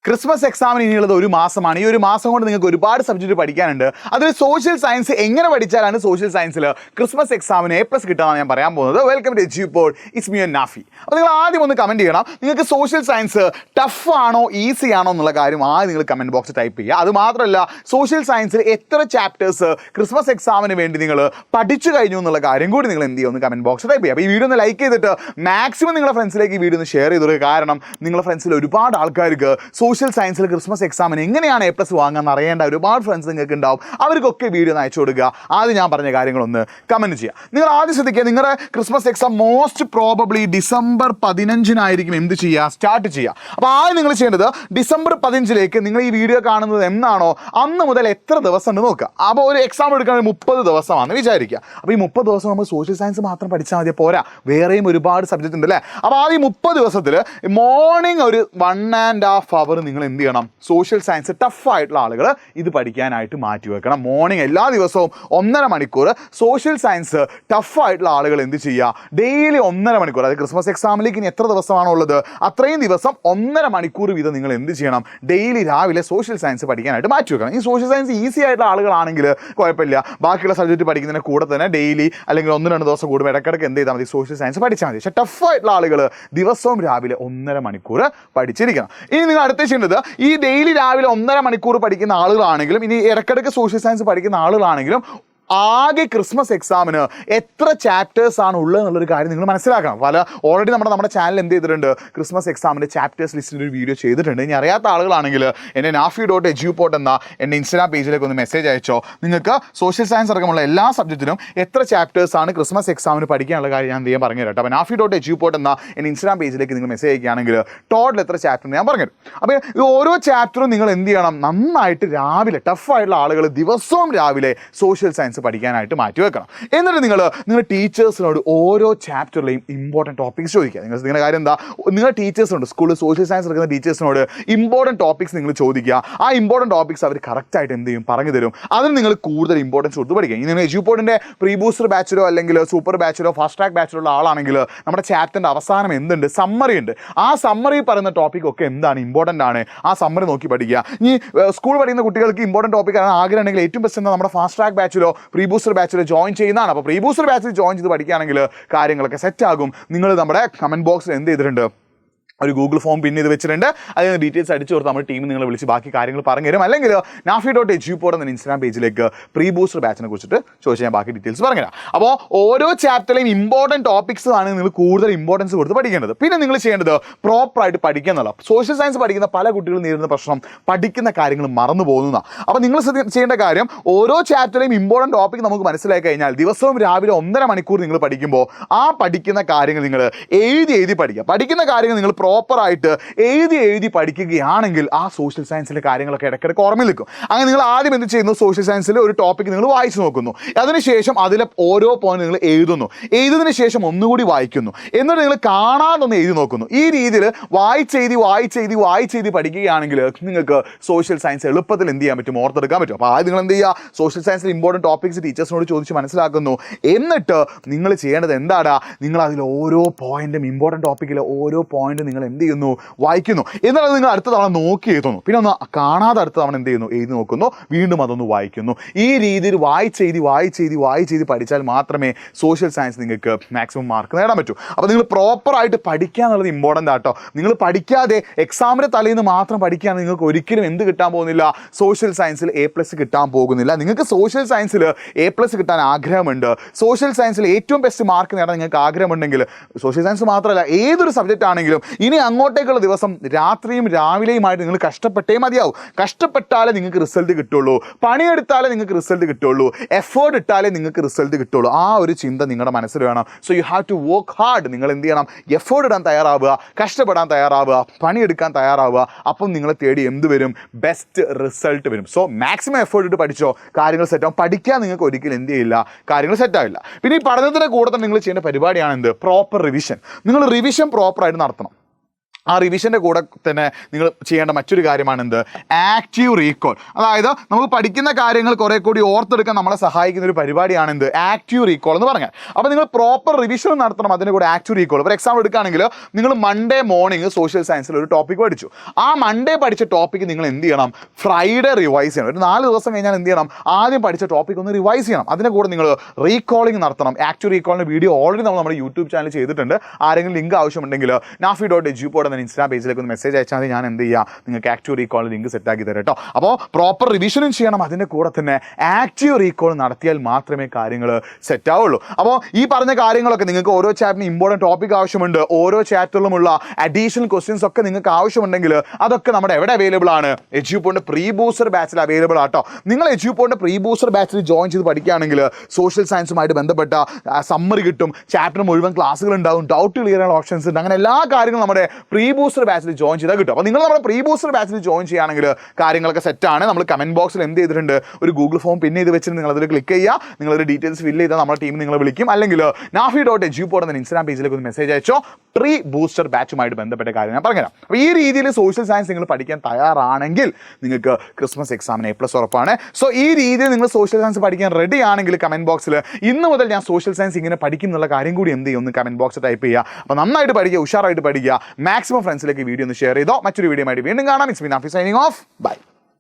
Christmas എക്സാമിന് ഇനിയുള്ളത് ഒരു മാസമാണ്. ഈ ഒരു മാസം കൊണ്ട് നിങ്ങൾക്ക് ഒരുപാട് സബ്ജക്റ്റ് പഠിക്കാനുണ്ട്. അതിൽ സോഷ്യൽ സയൻസ് എങ്ങനെ പഠിച്ചാലാണ് സോഷ്യൽ സയൻസിൽ ക്രിസ്മസ് എക്സാമിന് A+ കിട്ടാനാണ് ഞാൻ പറയാൻ പോകുന്നത്. Welcome to Edupol, it's me Nafi. അപ്പോൾ നിങ്ങൾ ആദ്യം ഒന്ന് കമൻറ്റ് ചെയ്യണം, നിങ്ങൾക്ക് സോഷ്യൽ സയൻസ് ടഫ് ആണോ ഈസി ആണോ എന്നുള്ള കാര്യം ആദ്യം നിങ്ങൾ കമൻറ്റ് ബോക്സിൽ ടൈപ്പ് ചെയ്യുക. അത് മാത്രമല്ല സോഷ്യൽ സയൻസിൽ എത്ര ചാപ്റ്റേഴ്സ് ക്രിസ്മസ് എക്സാമിന് വേണ്ടി നിങ്ങൾ പഠിച്ചു കഴിഞ്ഞു എന്നുള്ള കാര്യം കൂടി നിങ്ങൾ എന്ത് ചെയ്യുക, ഒന്ന് കമൻറ്റ് ബോക്സിൽ ടൈപ്പ് ചെയ്യുക. അപ്പോൾ ഈ വീഡിയോ ഒന്ന് ലൈക്ക് ചെയ്തിട്ട് മാക്സിമം നിങ്ങളുടെ ഫ്രണ്ട്സിലേക്ക് ഈ വീഡിയോ ഒന്ന് ഷെയർ ചെയ്തു. കാരണം നിങ്ങളുടെ ഫ്രണ്ട്സിൽ ഒരുപാട് ആൾക്കാർക്ക് സോഷ്യൽ സയൻസിൽ ക്രിസ്മസ് എക്സാമിന് എങ്ങനെയാണ് A+ വാങ്ങാമെന്ന് അറിയേണ്ട ഒരുപാട് ഫ്രണ്ട്സ് നിങ്ങൾക്ക് ഉണ്ടാവും. അവർക്കൊക്കെ വീഡിയോ ഒന്ന് അയച്ചു കൊടുക്കുക. ആദ്യം ഞാൻ പറഞ്ഞ കാര്യങ്ങളൊന്ന് കമൻറ്റ് ചെയ്യുക. നിങ്ങൾ ആദ്യം ശ്രദ്ധിക്കുക, നിങ്ങളുടെ Christmas exam most probably December 15 എന്ത് ചെയ്യുക, സ്റ്റാർട്ട് ചെയ്യുക. അപ്പോൾ ആദ്യം നിങ്ങൾ ചെയ്യേണ്ടത് ഡിസംബർ 15 നിങ്ങൾ ഈ വീഡിയോ കാണുന്നത് എന്നാണോ അന്ന് മുതൽ എത്ര ദിവസം ഉണ്ട് നോക്കുക. അപ്പോൾ ഒരു എക്സാം എടുക്കാൻ 30 ദിവസമാണെന്ന് വിചാരിക്കുക. അപ്പോൾ ഈ 30 ദിവസം നമ്മൾ സോഷ്യൽ സയൻസ് മാത്രം പഠിച്ചാൽ മതി, പോരാ, വേറെയും ഒരുപാട് സബ്ജക്റ്റ് ഉണ്ട് അല്ലേ. അപ്പോൾ ആദ്യം 30 ദിവസത്തിൽ മോർണിംഗ് ഒരു 1.5 അവർ നിങ്ങൾ എന്ത് ചെയ്യണം, സോഷ്യൽ സയൻസ് ടഫായിട്ടുള്ള ആളുകൾ ഇത് പഠിക്കാനായിട്ട് മാറ്റി വെക്കണം. മോർണിംഗ് എല്ലാ ദിവസവും 1.5 മണിക്കൂർ സോഷ്യൽ സയൻസ് ടഫായിട്ടുള്ള ആളുകൾ എന്ത് ചെയ്യുക, ഡെയിലി 1.5 മണിക്കൂർ. അതായത് ക്രിസ്മസ് എക്സാമിലേക്ക് ഇനി എത്ര ദിവസമാണോ ഉള്ളത് അത്രയും ദിവസം 1.5 മണിക്കൂർ വീതം നിങ്ങൾ എന്ത് ചെയ്യണം, ഡെയിലി രാവിലെ സോഷ്യൽ സയൻസ് പഠിക്കാനായിട്ട് മാറ്റി വെക്കണം. ഈ സോഷ്യൽ സയൻസ് ഈസി ആയിട്ടുള്ള ആളുകളാണെങ്കിൽ കുഴപ്പമില്ല, ബാക്കിയുള്ള സബ്ജക്റ്റ് പഠിക്കുന്നതിന് കൂടെ തന്നെ ഡെയിലി അല്ലെങ്കിൽ 1-2 ദിവസം കൂടുമ്പോൾ ഇടയ്ക്കിടയ്ക്ക് എന്ത് ചെയ്താൽ മതി, സോഷ്യൽ സയൻസ് പഠിച്ചാൽ മതി. പക്ഷേ ടഫായിട്ടുള്ള ആളുകൾ ദിവസവും രാവിലെ 1.5 മണിക്കൂർ പഠിച്ചിരിക്കണം. ഇനി നിങ്ങൾ അടുത്ത ചെയ്യേണ്ടത്, ഈ ഡെയിലി രാവിലെ 1.5 മണിക്കൂർ പഠിക്കുന്ന ആളുകളാണെങ്കിലും ഇനി ഇടയ്ക്കിടയ്ക്ക് സോഷ്യൽ സയൻസ് പഠിക്കുന്ന ആളുകളാണെങ്കിലും ആകെ ക്രിസ്മസ് എക്സാമിന് എത്ര ചാപ്റ്റേഴ്സ് ആണ് ഉള്ളത് എന്നുള്ളൊരു കാര്യം നിങ്ങൾ മനസ്സിലാക്കണം. ഓൾറെഡി നമ്മുടെ ചാനൽ എന്ത് ചെയ്തിട്ടുണ്ട്, ക്രിസ്മസ് എക്സാമിൻ്റെ ചാപ്റ്റേഴ്സ് ലിസ്റ്റിൻ്റെ ഒരു വീഡിയോ ചെയ്തിട്ടുണ്ട്. ഇനി അറിയാത്ത ആളുകളാണെങ്കിൽ എന്നെ nafi.ejupote എന്ന എൻ്റെ ഇൻസ്റ്റാഗ്രാം പേജിലേക്ക് ഒന്ന് മെസ്സേജ് അയച്ചോ. നിങ്ങൾക്ക് സോഷ്യൽ സയൻസ് അടക്കമുള്ള എല്ലാ സബ്ജക്റ്റിനും എത്ര ചാപ്റ്റേഴ്സ് ആണ് ക്രിസ്മസ് എക്സാമിന് പഠിക്കാനുള്ള കാര്യം ഞാൻ ചെയ്യാൻ പറഞ്ഞു തരാം. അപ്പോൾ nafi.ejupote എന്ന എൻ്റെ ഇൻസ്റ്റാഗ്രാം പേജിലേക്ക് നിങ്ങൾ മെസ്സേജ് അയക്കുകയാണെങ്കിൽ ടോട്ടൽ എത്ര ചാപ്റ്റർ ഞാൻ പറഞ്ഞുതരും. അപ്പോൾ ഈ ഓരോ ചാപ്റ്ററും നിങ്ങൾ എന്ത് ചെയ്യണം, നന്നായിട്ട് രാവിലെ ടഫായിട്ടുള്ള ആളുകൾ ദിവസവും രാവിലെ സോഷ്യൽ സയൻസ് പഠിക്കാനായിട്ട് മാറ്റി വെക്കണം. എന്നിട്ട് നിങ്ങൾ ടീച്ചേഴ്സിനോട് ഓരോ ചാപ്റ്ററിലെയും ഇമ്പോർട്ടൻറ്റ് ടോപ്പിക്സ് ചോദിക്കുക. നിങ്ങളുടെ കാര്യം എന്താ, നിങ്ങൾ ടീച്ചേഴ്സിനോട് സ്കൂളിൽ സോഷ്യൽ സയൻസ് എടുക്കുന്ന ടീച്ചേഴ്സിനോട് ഇമ്പോർട്ടൻറ്റ് ടോപ്പിക്സ് നിങ്ങൾ ചോദിക്കുക. ആ ഇമ്പോർട്ടൻറ്റ് ടോപ്പിക്സ് അവർ കറക്റ്റായിട്ട് എന്ത് ചെയ്യും, പറഞ്ഞു തരും. അതിന് നിങ്ങൾ കൂടുതൽ ഇമ്പോർട്ടൻസ് കൊടുത്ത് പഠിക്കുക. ഇനി നിങ്ങൾ എജ്യൂപോർട്ടിൻ്റെ പ്രീ ബൂസ്റ്റർ ബാച്ചിലോ അല്ലെങ്കിൽ സൂപ്പർ ബാച്ചിലോ ഫാസ്റ്റ് ട്രാക്ക് ബാച്ചിലോ ഉള്ള ആളാണെങ്കിൽ നമ്മുടെ ചാപ്റ്ററിൻ്റെ അവസാനം എന്തുണ്ട്, സമ്മറി ഉണ്ട്. ആ സമ്മറി പറയുന്ന ടോപ്പിക്കൊക്കെ എന്താണ്, ഇമ്പോർട്ടൻ്റ് ആണ്. ആ സമ്മറി നോക്കി പഠിക്കുക. ഇനി സ്കൂൾ പഠിക്കുന്ന കുട്ടികൾക്ക് ഇമ്പോർട്ടൻറ്റ് ടോപ്പിക് ആണ് ആഗ്രഹം ഉണ്ടെങ്കിൽ ഏറ്റവും ബെസ്റ്റ് എന്താ, നമ്മുടെ ഫാസ്റ്റ് ട്രാക്ക് ബാച്ചിലോ പ്രീ ബൂസ്റ്റർ ബാച്ചിൽ ജോയിൻ ചെയ്യുന്നതാണ്. അപ്പോൾ പ്രീ ബൂസ്റ്റർ ബാച്ചിൽ ജോയിൻ ചെയ്ത് പഠിക്കുകയാണെങ്കിൽ കാര്യങ്ങളൊക്കെ സെറ്റ് ആകും. നിങ്ങൾ നമ്മുടെ കമൻറ്റ് ബോക്സിൽ എന്ത് ചെയ്തിട്ടുണ്ട്, ഒരു ഗൂഗിൾ ഫോം പിന്നെ ഇത് വെച്ചിട്ടുണ്ട്. അതിന് ഡീറ്റെയിൽസ് അടിച്ചു കൊടുത്ത് നമ്മുടെ ടീം നിങ്ങളെ വിളിച്ച് ബാക്കി കാര്യങ്ങൾ പറഞ്ഞു തരും. അല്ലെങ്കിൽ nafi.ejupote എന്ന ഇൻസ്റ്റാഗ്രാം പേജിലേക്ക് പ്രീ ബൂസ്റ്റർ ബാച്ചിനെ കുറിച്ചിട്ട് ചോദിച്ചാൽ ഞാൻ ബാക്കി ഡീറ്റെയിൽസ് പറഞ്ഞുതരാം. അപ്പോൾ ഓരോ ചാപ്റ്ററിലെയും ഇമ്പോർട്ടൻറ്റ് ടോപ്പിക്സ് ആണ് നിങ്ങൾ കൂടുതൽ ഇമ്പോർട്ടൻസ് കൊടുത്ത് പഠിക്കേണ്ടത്. പിന്നെ നിങ്ങൾ ചെയ്യേണ്ടത് പ്രോപ്പറായിട്ട് പഠിക്കുക എന്നുള്ള. സോഷ്യൽ സയൻസ് പഠിക്കുന്ന പല കുട്ടികളും നേരിടുന്ന പ്രശ്നം പഠിക്കുന്ന കാര്യങ്ങൾ മറന്നു പോകുന്നതാണ്. അപ്പോൾ നിങ്ങൾ ചെയ്യേണ്ട കാര്യം, ഓരോ ചാപ്റ്ററിലെയും ഇമ്പോർട്ടൻറ്റ് ടോപ്പിക് നമുക്ക് മനസ്സിലാക്കി കഴിഞ്ഞാൽ ദിവസവും രാവിലെ 1.5 മണിക്കൂർ നിങ്ങൾ പഠിക്കുമ്പോൾ ആ പഠിക്കുന്ന കാര്യങ്ങൾ നിങ്ങൾ എഴുതി പഠിക്കുക. പഠിക്കുന്ന കാര്യങ്ങൾ നിങ്ങൾ പ്രോപ്പറായിട്ട് എഴുതി പഠിക്കുകയാണെങ്കിൽ ആ സോഷ്യൽ സയൻസിലെ കാര്യങ്ങളൊക്കെ ഇടയ്ക്കിടയ്ക്ക് ഓർമ്മയിൽ നിൽക്കും. അങ്ങനെ നിങ്ങൾ ആദ്യം എന്ത് ചെയ്യുന്നു, സോഷ്യൽ സയൻസിൽ ഒരു ടോപ്പിക് നിങ്ങൾ വായിച്ചു നോക്കുന്നു. അതിനുശേഷം അതിലെ ഓരോ പോയിന്റ് നിങ്ങൾ എഴുതുന്നതിന് ശേഷം ഒന്നുകൂടി വായിക്കുന്നു. എന്നിട്ട് നിങ്ങൾ കാണാതൊന്ന് എഴുതി നോക്കുന്നു. ഈ രീതിയിൽ വായിച്ചെഴുതി പഠിക്കുകയാണെങ്കിൽ നിങ്ങൾക്ക് സോഷ്യൽ സയൻസ് എളുപ്പത്തിൽ എന്ത് ചെയ്യാൻ പറ്റും, ഓർത്തെടുക്കാൻ പറ്റും. അപ്പോൾ ആദ്യം നിങ്ങൾ എന്ത് ചെയ്യുക, സോഷ്യൽ സയൻസിൽ ഇമ്പോർട്ടൻറ്റ് ടോപ്പിക്സ് ടീച്ചേഴ്സിനോട് ചോദിച്ച് മനസ്സിലാക്കുന്നു. എന്നിട്ട് നിങ്ങൾ ചെയ്യേണ്ടത് എന്താടാ, നിങ്ങൾ അതിൽ ഓരോ പോയിന്റും ഇമ്പോർട്ടൻറ്റ് ടോപ്പിക്കിലെ ഓരോ പോയിന്റും നിങ്ങൾ എന്ത് ചെയ്യുന്നു, വായിക്കുന്നു. എന്നുള്ളത് നിങ്ങൾ അടുത്ത തവണ നോക്കി എഴുതുന്നു. പിന്നെ ഒന്ന് കാണാതെ അടുത്ത തവണ എന്ത് ചെയ്യുന്നു, എഴുതി നോക്കുന്നു, വീണ്ടും അതൊന്ന് വായിക്കുന്നു. ഈ രീതിയിൽ വായിച്ചെഴുതി പഠിച്ചാൽ മാത്രമേ സോഷ്യൽ സയൻസ് നിങ്ങൾക്ക് മാക്സിമം മാർക്ക് നേടാൻ പറ്റൂ. അപ്പോൾ നിങ്ങൾ പ്രോപ്പറായിട്ട് പഠിക്കുക എന്നുള്ളത് ഇമ്പോർട്ടൻ്റ് ആട്ടോ. നിങ്ങൾ പഠിക്കാതെ എക്സാമിൻ്റെ തലേന്ന് മാത്രം പഠിക്കുകയാണെങ്കിൽ നിങ്ങൾക്ക് ഒരിക്കലും എന്ത് കിട്ടാൻ പോകുന്നില്ല, സോഷ്യൽ സയൻസിൽ A+ കിട്ടാൻ പോകുന്നില്ല. നിങ്ങൾക്ക് സോഷ്യൽ സയൻസിൽ A+ കിട്ടാൻ ആഗ്രഹമുണ്ട്, സോഷ്യൽ സയൻസിൽ ഏറ്റവും ബെസ്റ്റ് മാർക്ക് നേടാൻ നിങ്ങൾക്ക് ആഗ്രഹമുണ്ടെങ്കിൽ, സോഷ്യൽ സയൻസ് മാത്രമല്ല ഏതൊരു സബ്ജക്റ്റ് ആണെങ്കിലും ഇനി അങ്ങോട്ടേക്കുള്ള ദിവസം രാത്രിയും രാവിലെയുമായിട്ട് നിങ്ങൾ കഷ്ടപ്പെട്ടേ മതിയാവും. കഷ്ടപ്പെട്ടാലേ നിങ്ങൾക്ക് റിസൾട്ട് കിട്ടുള്ളൂ, പണിയെടുത്താലേ നിങ്ങൾക്ക് റിസൾട്ട് കിട്ടുള്ളൂ, എഫേർട്ട് ഇട്ടാലേ നിങ്ങൾക്ക് റിസൾട്ട് കിട്ടുള്ളൂ. ആ ഒരു ചിന്ത നിങ്ങളുടെ മനസ്സിൽ വേണം. So you have to work hard. നിങ്ങൾ എന്ത് ചെയ്യണം, എഫേർട്ട് ഇടാൻ തയ്യാറാവുക, കഷ്ടപ്പെടാൻ തയ്യാറാവുക, പണിയെടുക്കാൻ തയ്യാറാവുക. അപ്പം നിങ്ങളെ തേടി എന്ത് വരും, ബെസ്റ്റ് റിസൾട്ട് വരും. സോ മാക്സിമം എഫേർട്ട് ഇട്ട് പഠിച്ചോ, കാര്യങ്ങൾ സെറ്റാവും. പഠിക്കാൻ നിങ്ങൾക്ക് ഒരിക്കലും എന്ത് ചെയ്യില്ല, കാര്യങ്ങൾ സെറ്റാവില്ല. പിന്നെ ഈ പഠനത്തിൻ്റെ കൂടെ തന്നെ നിങ്ങൾ ചെയ്യേണ്ട പരിപാടിയാണ് എന്ത്, പ്രോപ്പർ റിവിഷൻ. നിങ്ങൾ റിവിഷൻ പ്രോപ്പറായിട്ട് നടത്തണം. ആ റിവിഷൻ്റെ കൂടെ തന്നെ നിങ്ങൾ ചെയ്യേണ്ട മറ്റൊരു കാര്യമാണ് എന്ത്, ആക്റ്റീവ് റീകോൾ. അതായത് നമുക്ക് പഠിക്കുന്ന കാര്യങ്ങൾ കുറേ കൂടി ഓർത്തെടുക്കാൻ നമ്മളെ സഹായിക്കുന്ന ഒരു പരിപാടിയാണ് എന്ത്, ആക്റ്റീവ് റീകോൾ എന്ന് പറഞ്ഞാൽ. അപ്പോൾ നിങ്ങൾ പ്രോപ്പർ റിവിഷൻ നടത്തണം, അതിൻ്റെ കൂടെ ആക്റ്റീവ് റീകോൾ. ഒരു എക്സാമ്പിൾ എടുക്കുകയാണെങ്കിൽ നിങ്ങൾ മൺഡേ മോർണിംഗ് സോഷ്യൽ സയൻസിൽ ഒരു ടോപ്പിക് പഠിച്ചു. ആ മൺഡേ പഠിച്ച ടോപ്പിക്ക് നിങ്ങൾ എന്ത് ചെയ്യണം, ഫ്രൈഡേ റിവൈസ് ചെയ്യണം. ഒരു 4 ദിവസം കഴിഞ്ഞാൽ എന്ത് ചെയ്യണം, ആദ്യം പഠിച്ച ടോപ്പിക് ഒന്ന് റിവൈസ് ചെയ്യണം. അതിൻ്റെ കൂടെ നിങ്ങൾ റീകോളിംഗ് നടത്തണം. ആക്റ്റീവ് റീകോളിൻ്റെ വീഡിയോ ഓൾറെഡി നമ്മൾ നമ്മുടെ യൂട്യൂബ് ചാനൽ ചെയ്തിട്ടുണ്ട്. ആരെങ്കിലും ലിങ്ക് ആവശ്യമുണ്ടെങ്കിൽ nafi.edu ഇൻസ്റ്റാ പേജിലേക്ക് ഒന്ന് മെസ്സേജ് അയച്ചാൽ ഞാൻ എന്ത് ചെയ്യാം, നിങ്ങൾക്ക് ആക്റ്റീവ് റീകോൾ ലിങ്ക് സെറ്റാക്കി തരാം കേട്ടോ. അപ്പോൾ പ്രോപ്പർ റിവിഷനും ചെയ്യണം, അതിൻ്റെ കൂടെ തന്നെ ആക്റ്റീവ് റീകോൾ നടത്തിയാൽ മാത്രമേ കാര്യങ്ങൾ സെറ്റ് ആവുള്ളൂ. അപ്പോൾ ഈ പറഞ്ഞ കാര്യങ്ങളൊക്കെ നിങ്ങൾക്ക് ഓരോ ചാപ്റ്ററിന് ഇമ്പോർട്ടൻറ്റ് ടോപ്പിക് ആവശ്യമുണ്ട്, ഓരോ ചാപ്റ്ററിലുമുള്ള അഡീഷണൽ ക്വസ്റ്റ്യൻസ് ഒക്കെ നിങ്ങൾക്ക് ആവശ്യമുണ്ടെങ്കിൽ അതൊക്കെ നമ്മുടെ എവിടെ അവൈലബിൾ ആണ്, എജ്യൂപോണിൻ്റെ പ്രീ ബൂസ്റ്റർ ബാച്ചിൽ അവൈലബിൾ ആട്ടോ. നിങ്ങൾ എജ്യൂപോണിൻ്റെ പ്രീ ബൂസ്റ്റർ ബാച്ചിൽ ജോയിൻ ചെയ്ത് പഠിക്കുകയാണെങ്കിൽ സോഷ്യൽ സയൻസുമായിട്ട് ബന്ധപ്പെട്ട സമ്മറി കിട്ടും, ചാപ്റ്റർ മുഴുവൻ ക്ലാസ്സുകൾ ഉണ്ടാവും, ഡൗട്ട് ക്ലിയർ ചെയ്യാനുള്ള ഓപ്ഷൻസ് ഉണ്ട്. അങ്ങനെ എല്ലാ കാര്യങ്ങളും നമ്മുടെ പ്രീ ബൂസ്റ്റർ ബാച്ചിൽ ജോയിൻ ചെയ്താൽ കിട്ടും. അപ്പോൾ നിങ്ങൾ നമ്മുടെ പ്രീ ബൂസ്റ്റർ ബാച്ചിൽ ജോയിൻ ചെയ്യുകയാണെങ്കിൽ കാര്യങ്ങളൊക്കെ സെറ്റാണ്. നമ്മൾ കമൻറ്റ് ബോക്സിൽ എന്ത് ചെയ്തിട്ടുണ്ട്, ഒരു ഗൂഗിൾ ഫോം പിന്നെ ചെയ്ത് വെച്ചിട്ട് നിങ്ങളതിൽ ക്ലിക്ക് ചെയ്യുക, നിങ്ങളൊരു ഡീറ്റെയിൽസ് ഫില്ല് ചെയ്താൽ നമ്മുടെ ടീം നിങ്ങളെ വിളിക്കും. അല്ലെങ്കിൽ nafi.edu എന്ന ഇൻസ്റ്റാഗ്രാം പേജിലേക്ക് ഒന്ന് മെസ്സേജ് അയച്ചോ, പ്രീ ബൂസ്റ്റർ ബാച്ചുമായിട്ട് ബന്ധപ്പെട്ട കാര്യം ഞാൻ പറഞ്ഞുതരാം. അപ്പോൾ ഈ രീതിയിൽ സോഷ്യൽ സയൻസ് നിങ്ങൾ പഠിക്കാൻ തയ്യാറാണെങ്കിൽ നിങ്ങൾക്ക് ക്രിസ്മസ് എക്സാമിന് A+ ഉറപ്പാണ്. സോ ഈ രീതിയിൽ നിങ്ങൾ സോഷ്യൽ സയൻസ് പഠിക്കാൻ റെഡി ആണെങ്കിൽ കമൻറ്റ് ബോക്സിൽ ഇന്ന് മുതൽ ഞാൻ സോഷ്യൽ സയൻസ് ഇങ്ങനെ പഠിക്കും എന്നുള്ള കാര്യം കൂടി എന്ത് ചെയ്യും, ഒന്ന് കമൻറ്റ് ബോക്സിൽ ടൈപ്പ് ചെയ്യുക. അപ്പോൾ നന്നായിട്ട് പഠിക്കുക, ഉഷാറായിട്ട് പഠിക്കുക, മാക്സിമം ഫ്രണ്ട്സിലേക്ക് വീഡിയോ ഒന്ന് ഷെയർ ചെയ്തോ. മറ്റൊരു വീഡിയോ ആയിട്ട് വീണ്ടും കാണാം. It's me Nafi signing off. By.